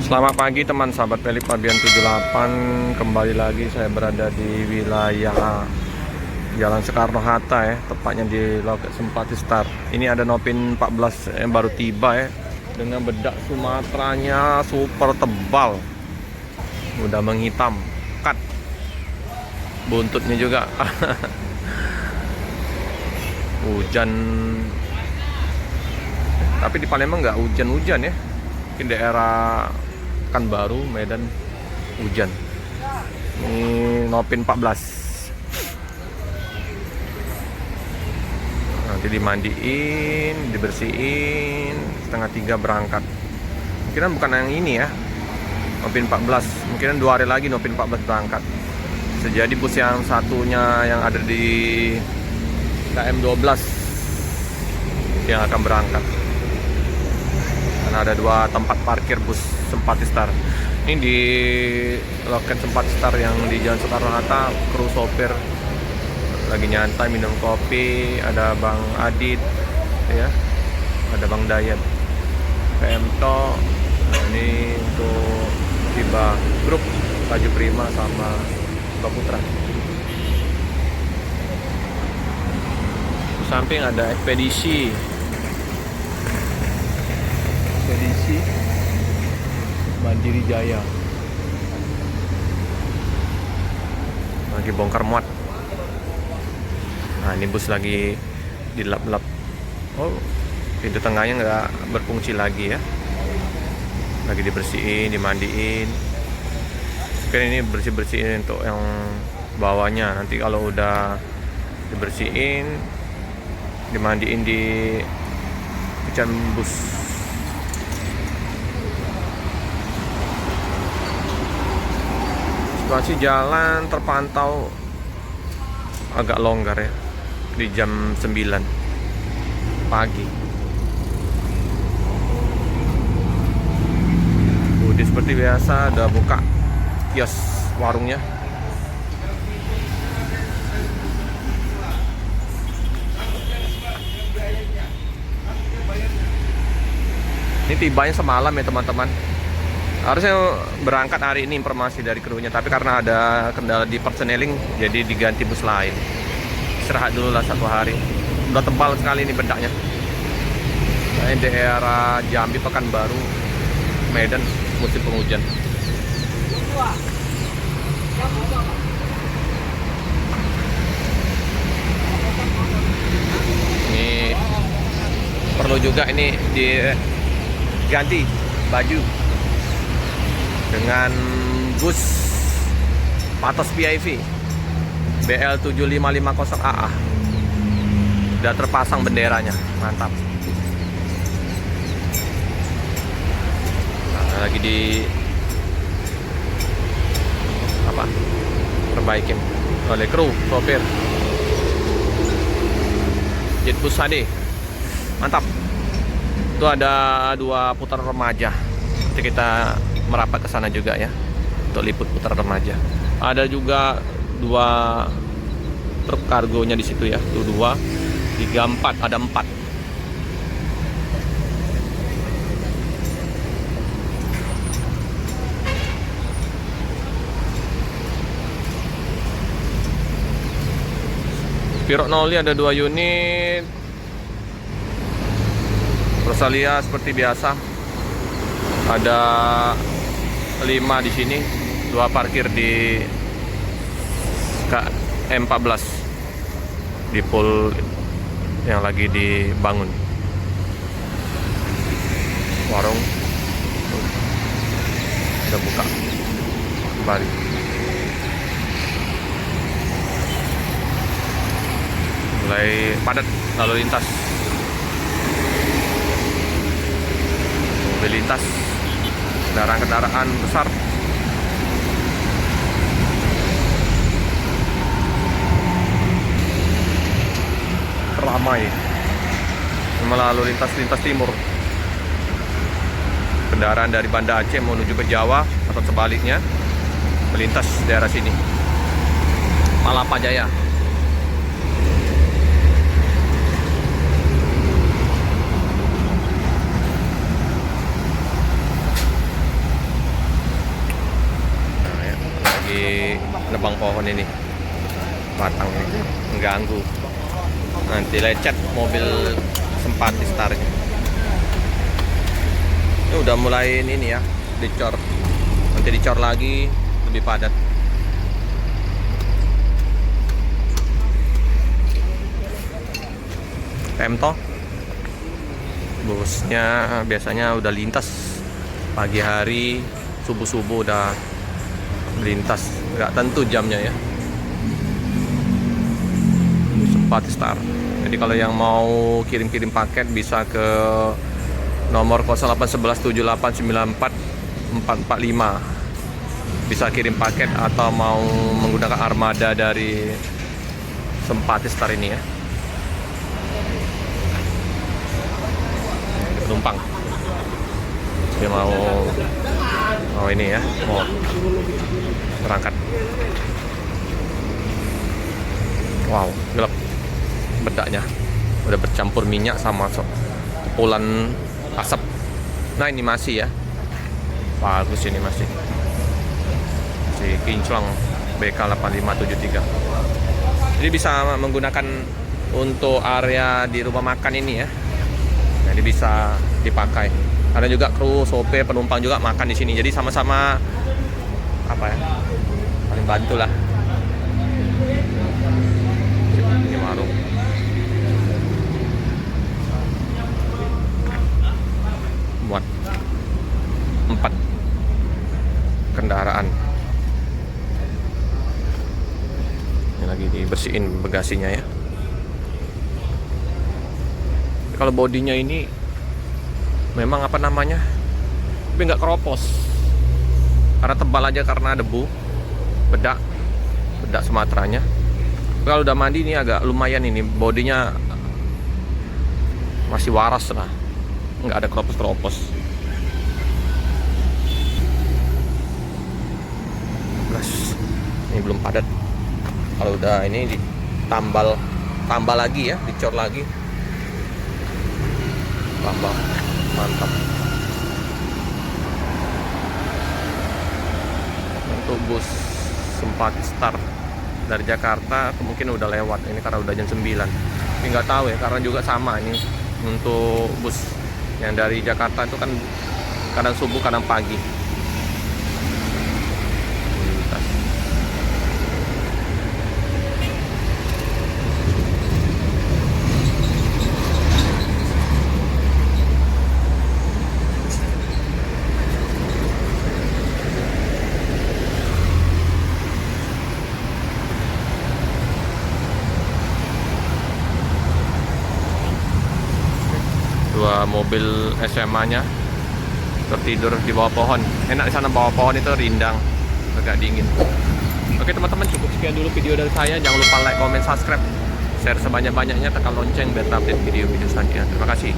Selamat pagi teman sahabat Pelip Pabian 78. Kembali lagi saya berada di wilayah Jalan Soekarno-Hatta ya, tepatnya di loket Simpati Star. Ini ada Novin 14 yang baru tiba ya, dengan bedak Sumateranya super tebal, udah menghitam, cut buntutnya juga. Hujan, tapi di Palembang nggak hujan-hujan ya. Mungkin daerah Pekanbaru, Medan hujan. Ini Novin 14. Nanti dimandiin, dibersihin, setengah 3 berangkat. Mungkin bukan yang ini ya, Novin 14. Mungkin 2 hari lagi Novin 14 berangkat. Sejadi bus yang satunya yang ada di KM12 yang akan berangkat. Karena ada 2 tempat parkir bus Simpati Star. Ini di loket Simpati Star yang di Jalan Soekarno-Hatta, kru sopir lagi nyantai minum kopi. Ada Bang Adit ya, ada Bang Dayat, PMTO. Nah, ini untuk tiba grup Baju Prima sama Mbak Putra. Di samping ada ekspedisi Mandiri Jaya, lagi bongkar muat. Nah, ini bus lagi dilap-lap. Oh, pintu tengahnya nggak berfungsi lagi ya, lagi dibersihin, dimandiin. Mungkin ini bersih-bersihin untuk yang bawahnya. Nanti kalau udah dibersihin, dimandiin di cucian bus. Situasi jalan terpantau agak longgar ya di jam 9 pagi. Budi seperti biasa udah buka kios warungnya. Ini tibanya semalam ya teman-teman. Harusnya berangkat hari ini informasi dari krunya, tapi karena ada kendala di persneling jadi diganti bus lain. Istirahat dulu lah 1 hari. Udah tebal sekali ini bedaknya. Ini daerah Jambi, Pekanbaru, Medan musim penghujan. Ini perlu juga ini diganti baju dengan bus Patos PIV BL7550AA. Udah terpasang benderanya, mantap. Nah, lagi di perbaikin oleh kru sopir Jetbus HD. Mantap. Itu ada 2 putaran remaja. Nanti kita merapat ke sana juga ya, untuk liput putar remaja. Ada juga 2 truk kargonya di situ ya, tuh 2, 3, 4, ada 4. Spiro Noli ada 2 unit. Rosalia seperti biasa ada 5 di sini, 2 parkir di KM14 di pool yang lagi dibangun. Warung udah buka kembali. Mulai padat lalu lintas. Mobilitas kendaraan-kendaraan besar. Ramai melalui lintas timur. Kendaraan dari Banda Aceh menuju ke Jawa atau sebaliknya melintas daerah sini. Palapa Jaya. nebang pohon ini, batang ini mengganggu, nanti lecet mobil Sympathy Star-nya. Ini udah mulai ini ya, dicor, nanti dicor lagi lebih padat. Pemto busnya biasanya udah lintas pagi hari, subuh-subuh udah melintas, nggak tentu jamnya ya. Sympathy Star. Jadi kalau yang mau kirim-kirim paket bisa ke nomor 081178944445. Bisa kirim paket atau mau menggunakan armada dari Sympathy Star ini ya. Penumpang dia mau ini ya, mau berangkat. Wow, gelap bedaknya, udah bercampur minyak sama kepulan asap. Nah ini masih ya, bagus ini masih kinclong BK8573. Jadi bisa menggunakan untuk area di rumah makan ini ya. Jadi bisa dipakai. Ada juga kru, sopir, penumpang juga makan di sini. Jadi sama-sama apa ya? Paling bantu lah. Ini warung. Muat 4 kendaraan. Ini lagi dibersihin bagasinya ya. Kalau bodinya ini memang apa namanya, tapi nggak keropos karena tebal aja, karena debu, bedak Sumateranya. Kalau udah mandi ini agak lumayan, ini bodinya masih waras lah, nggak ada keropos. Ini belum padat. Kalau udah ini tambal lagi ya, dicor lagi. Tambah mantap. Untuk bus Sympathy Star dari Jakarta mungkin udah lewat ini karena udah jam 9. Tapi nggak tahu ya, karena juga sama ini untuk bus yang dari Jakarta itu kan kadang subuh kadang pagi. Dua mobil SMA-nya tertidur di bawah pohon. Enak di sana, bawah pohon itu rindang, agak dingin. Oke teman-teman, cukup sekian dulu video dari saya. Jangan lupa like, comment, subscribe, share sebanyak-banyaknya, tekan lonceng biar update video-video selanjutnya. Terima kasih.